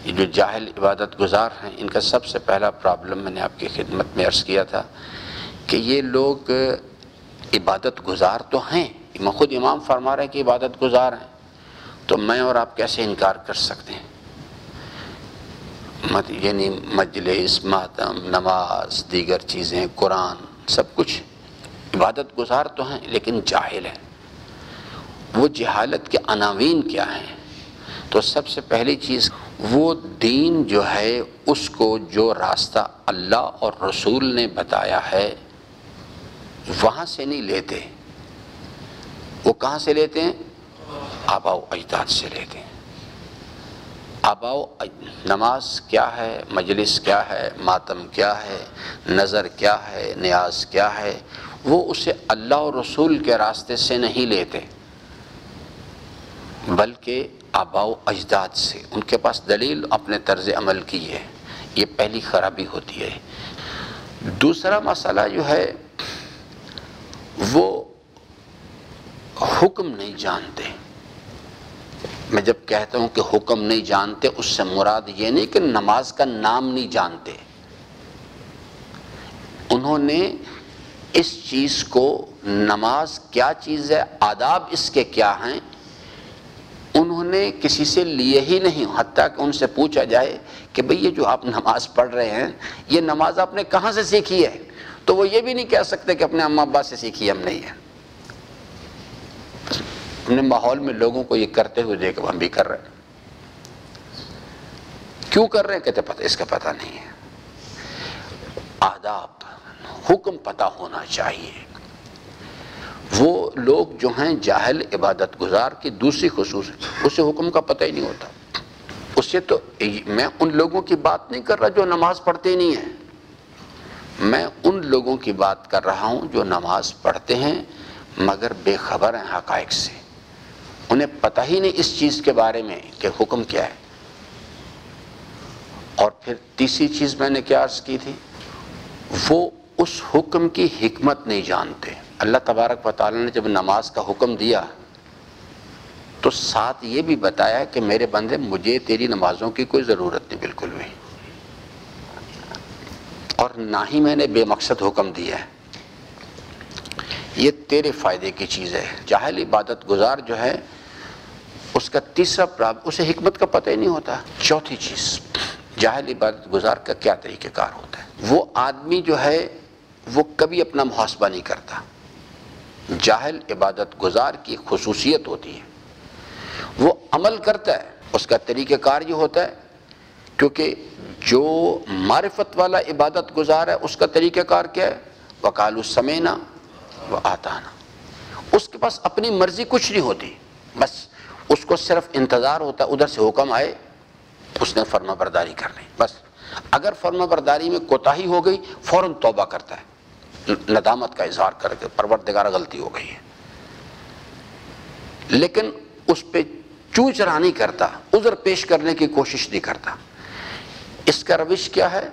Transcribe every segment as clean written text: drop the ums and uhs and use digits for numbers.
یہ جو جاہل عبادت گزار ہیں ان کا سب سے پہلا پرابلم میں نے آپ کی خدمت میں عرض کیا تھا کہ یہ لوگ عبادت گزار تو ہیں، خود امام فرما رہے ہیں کہ عبادت گزار ہیں، تو میں اور آپ کیسے انکار کر سکتے ہیں؟ یعنی مجلس، ماتم، نماز، دیگر چیزیں، قرآن، سب کچھ عبادت گزار تو ہیں لیکن جاہل ہیں۔ وہ جہالت کے عناوین کیا ہیں؟ تو سب سے پہلی چیز، وہ دین جو ہے اس کو جو راستہ اللہ اور رسول نے بتایا ہے وہاں سے نہیں لیتے، وہ کہاں سے لیتے ہیں؟ آباء و اجداد سے لیتے ہیں۔ نماز کیا ہے، مجلس کیا ہے، ماتم کیا ہے، نظر کیا ہے، نیاز کیا ہے، وہ اسے اللہ اور رسول کے راستے سے نہیں لیتے بلکہ آباء و اجداد سے، ان کے پاس دلیل اپنے طرز عمل کی ہے۔ یہ پہلی خرابی ہوتی ہے۔ دوسرا مسئلہ جو ہے وہ حکم نہیں جانتے۔ میں جب کہتا ہوں کہ حکم نہیں جانتے، اس سے مراد یہ نہیں کہ نماز کا نام نہیں جانتے، انہوں نے اس چیز کو، نماز کیا چیز ہے، آداب اس کے کیا ہیں، انہوں نے کسی سے لیے ہی نہیں، حتیٰ کہ ان سے پوچھا جائے کہ بھئی یہ جو آپ نماز پڑھ رہے ہیں یہ نماز آپ نے کہاں سے سیکھی ہے، تو وہ یہ بھی نہیں کہہ سکتے کہ اپنے اماں ابا سے سیکھی ہم نہیں ہے۔ اپنے ماحول میں لوگوں کو یہ کرتے ہوئے دیکھ ہم بھی کر رہے ہیں۔ کیوں کر رہے ہیں؟ کہتے پتہ، اس کا پتہ نہیں ہے۔ آداب، حکم پتہ ہونا چاہیے۔ وہ لوگ جو ہیں جاہل عبادت گزار کی دوسری خصوصیت، اسے حکم کا پتہ ہی نہیں ہوتا۔ اسے تو میں ان لوگوں کی بات نہیں کر رہا جو نماز پڑھتے ہی نہیں ہیں، میں ان لوگوں کی بات کر رہا ہوں جو نماز پڑھتے ہیں مگر بے خبر ہیں حقائق سے، انہیں پتہ ہی نہیں اس چیز کے بارے میں کہ حکم کیا ہے۔ اور پھر تیسری چیز میں نے کیا عرض کی تھی، وہ اس حکم کی حکمت نہیں جانتے۔ اللہ تبارک و تعالی نے جب نماز کا حکم دیا تو ساتھ یہ بھی بتایا کہ میرے بندے مجھے تیری نمازوں کی کوئی ضرورت نہیں بالکل بھی، اور نہ ہی میں نے بے مقصد حکم دیا ہے، یہ تیرے فائدے کی چیز ہے۔ جاہل عبادت گزار جو ہے اس کا تیسرا پرابلم، اسے حکمت کا پتہ ہی نہیں ہوتا۔ چوتھی چیز، جاہل عبادت گزار کا کیا طریقہ کار ہوتا ہے، وہ آدمی جو ہے وہ کبھی اپنا محاسبہ نہیں کرتا۔ جاہل عبادت گزار کی خصوصیت ہوتی ہے وہ عمل کرتا ہے، اس کا طریقہ کار یہ ہوتا ہے، کیونکہ جو معرفت والا عبادت گزار ہے اس کا طریقہ کار کیا ہے، وَقَالُوا سَمِعْنَا وَأَطَعْنَا، اس کے پاس اپنی مرضی کچھ نہیں ہوتی، بس اس کو صرف انتظار ہوتا ہے ادھر سے حکم آئے اس نے فرما برداری کر لی، بس اگر فرما برداری میں کوتاہی ہو گئی فوراً توبہ کرتا ہے، ندامت کا اظہار کر کے پروردگار غلطی ہو گئی ہے، لیکن اس پہ چوں چرا نہیں کرتا، عذر پیش کرنے کی کوشش نہیں کرتا۔ اس کا روش کیا ہے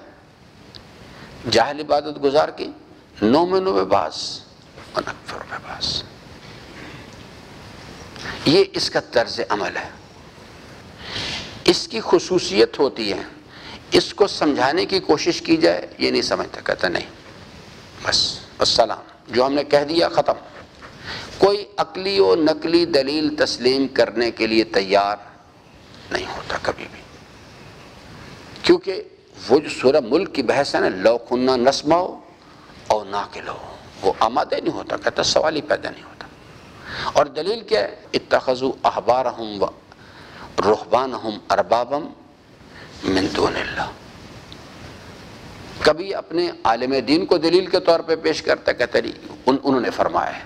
جاہل عبادت گزار کی، نؤمن ببعض ونکفر ببعض، یہ اس کا طرز عمل ہے، اس کی خصوصیت ہوتی ہے۔ اس کو سمجھانے کی کوشش کی جائے یہ نہیں سمجھتا، کہتا نہیں بس السلام، جو ہم نے کہہ دیا ختم، کوئی عقلی و نقلی دلیل تسلیم کرنے کے لیے تیار نہیں ہوتا کبھی بھی، کیونکہ وہ جو سورہ ملک کی بحث ہے نا، لو کننا نسمع او ناقل، وہ آمادہ نہیں ہوتا، کہتا سوال ہی پیدا نہیں ہوتا۔ اور دلیل کیا ہے، اتخذوا احبارہم و رہبانہم اربابا من دون اللہ، کبھی اپنے عالم دین کو دلیل کے طور پہ پیش کرتا، کہتے انہوں نے فرمایا ہے،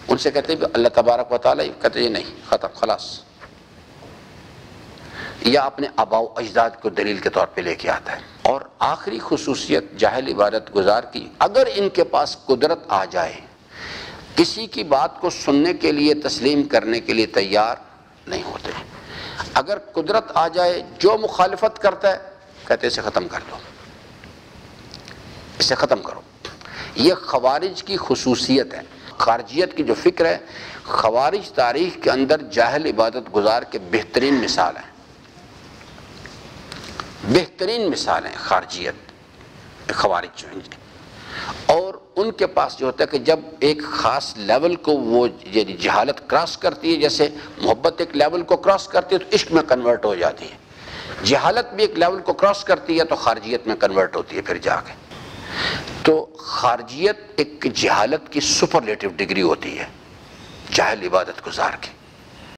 ان سے کہتے ہیں اللہ تبارک و تعالی، کہتے ہیں نہیں ختم خلاص، یا اپنے آباء و اجداد کو دلیل کے طور پہ لے کے آتا ہے۔ اور آخری خصوصیت جاہل عبادت گزار کی، اگر ان کے پاس قدرت آ جائے کسی کی بات کو سننے کے لیے تسلیم کرنے کے لیے تیار نہیں ہوتے، اگر قدرت آ جائے جو مخالفت کرتا ہے کہتے اسے ختم کر دو، اسے ختم کرو۔ یہ خوارج کی خصوصیت ہے، خارجیت کی جو فکر ہے، خوارج تاریخ کے اندر جاہل عبادت گزار کے بہترین مثال ہیں۔ بہترین مثال ہیں خارجیت، خوارج جو ہیں، اور ان کے پاس جو ہوتا ہے کہ جب ایک خاص لیول کو وہ یعنی جہالت کراس کرتی ہے، جیسے محبت ایک لیول کو کراس کرتی ہے تو عشق میں کنورٹ ہو جاتی ہے، جہالت بھی ایک لیول کو کراس کرتی ہے تو خارجیت میں کنورٹ ہوتی ہے پھر جا کے. تو خارجیت ایک جہالت کی سپرلیٹو ڈگری ہوتی ہے، جاہل عبادت گزار کی.